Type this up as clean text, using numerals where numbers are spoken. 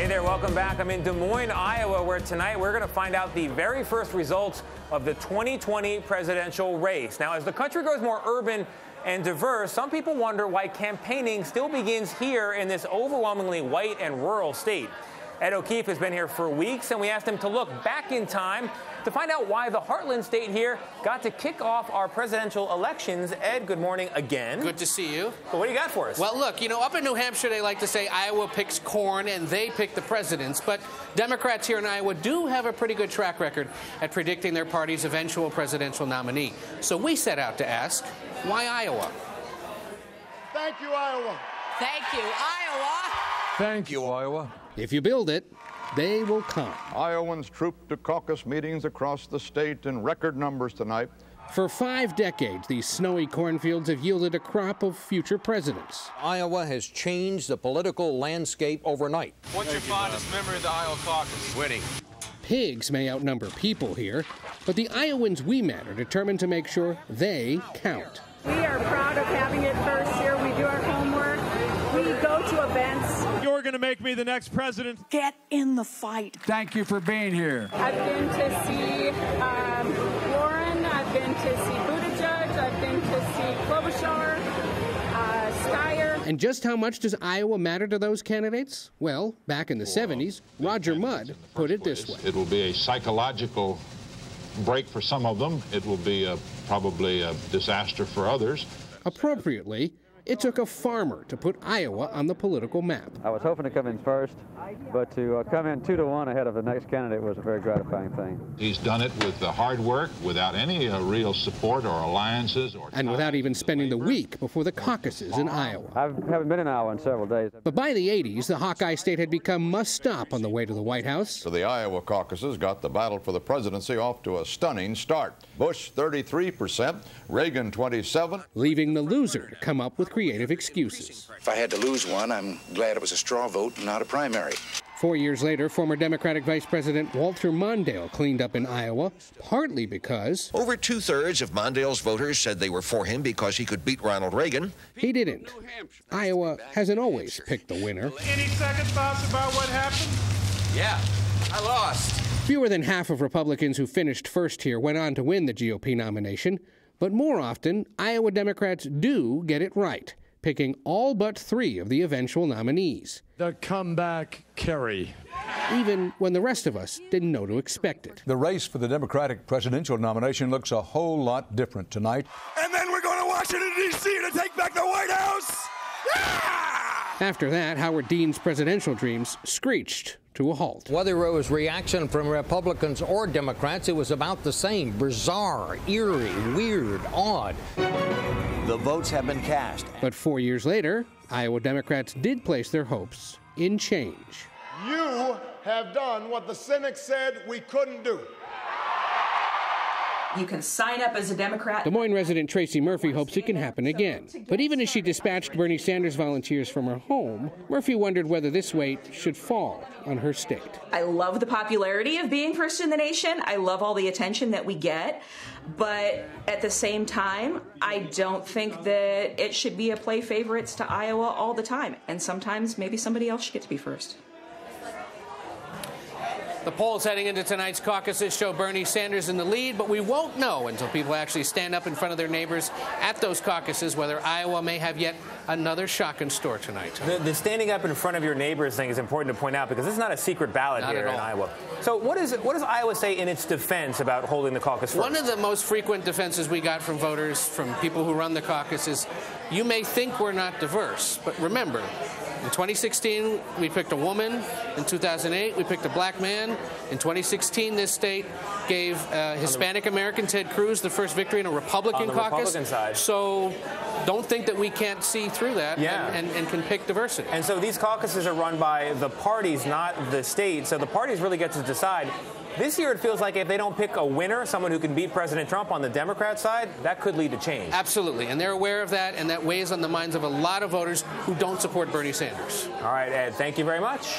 Hey there, welcome back. I'm in Des Moines, Iowa, where tonight we're going to find out the very first results of the 2020 presidential race. Now, as the country grows more urban and diverse, some people wonder why campaigning still begins here in this overwhelmingly white and rural state. Ed O'Keefe has been here for weeks, and we asked him to look back in time to find out why the Heartland state here got to kick off our presidential elections. Ed, good morning again. Good to see you. So what do you got for us? Well, look, you know, up in New Hampshire, they like to say Iowa picks corn and they pick the presidents. But Democrats here in Iowa do have a pretty good track record at predicting their party's eventual presidential nominee. So we set out to ask, why Iowa? Thank you, Iowa. Thank you, Iowa. Thank you, Iowa. If you build it, they will come. Iowans trooped to caucus meetings across the state in record numbers tonight. For 5 decades, these snowy cornfields have yielded a crop of future presidents. Iowa has changed the political landscape overnight. What's your fondest memory of the Iowa caucus? Winning. Pigs may outnumber people here, but the Iowans we met are determined to make sure they count. We are proud of having it first here. We do our homework. We go to events. You're going to make me the next president. Get in the fight. Thank you for being here. I've been to see Warren. I've been to see Buttigieg. I've been to see Klobuchar, Steyer. And just how much does Iowa matter to those candidates? Well, back in the 70s, Roger Mudd put it this way. It will be a psychological break for some of them. It will be probably a disaster for others. Appropriately, it took a farmer to put Iowa on the political map. I was hoping to come in first, but to come in 2-1 ahead of the next candidate was a very gratifying thing. He's done it with hard work, without any real support or alliances. And without even spending the week before the caucuses in Iowa. I haven't been in Iowa in several days. But by the 80s, the Hawkeye State had become must-stop on the way to the White House. So the Iowa caucuses got the battle for the presidency off to a stunning start. Bush 33%, Reagan 27%. Leaving the loser to come up with creative excuses. If I had to lose one, I'm glad it was a straw vote, not a primary. 4 years later, former Democratic Vice President Walter Mondale cleaned up in Iowa, partly because over 2/3 of Mondale's voters said they were for him because he could beat Ronald Reagan. He didn't. Iowa hasn't always picked the winner. Any second thoughts about what happened? Yeah, I lost. Fewer than half of Republicans who finished first here went on to win the GOP nomination, but more often, Iowa Democrats do get it right, picking all but 3 of the eventual nominees. The comeback Kerry. Even when the rest of us didn't know to expect it. The race for the Democratic presidential nomination looks a whole lot different tonight. And then we're going to Washington, D.C. to take back the White House! After that, Howard Dean's presidential dreams screeched to a halt. Whether it was reaction from Republicans or Democrats, it was about the same. Bizarre, eerie, weird, odd. The votes have been cast. But 4 years later, Iowa Democrats did place their hopes in change. You have done what the cynics said we couldn't do. You can sign up as a Democrat. Des Moines resident Tracy Murphy hopes it can happen again. But even as she dispatched Bernie Sanders volunteers from her home, Murphy wondered whether this weight should fall on her state. I love the popularity of being first in the nation. I love all the attention that we get. But at the same time, I don't think that it should be a play favorites to Iowa all the time. And sometimes maybe somebody else should get to be first. The polls heading into tonight's caucuses show Bernie Sanders in the lead, but we won't know until people actually stand up in front of their neighbors at those caucuses whether Iowa may have yet another shock in store tonight. The standing up in front of your neighbors thing is important to point out because it's not a secret ballot here in Iowa. So what does Iowa say in its defense about holding the caucus first? One of the most frequent defenses we got from voters, from people who run the caucus, is you may think we're not diverse, but remember, in 2016, we picked a woman. In 2008, we picked a black man. In 2016, this state gave Hispanic American Ted Cruz the first victory in a Republican caucus. Republican side. So don't think that we can't see through that and can pick diversity. And so these caucuses are run by the parties, not the state. So the parties really get to decide. This year, it feels like if they don't pick a winner, someone who can beat President Trump on the Democrat side, that could lead to change. Absolutely. And they're aware of that, and that weighs on the minds of a lot of voters who don't support Bernie Sanders. All right, Ed, thank you very much.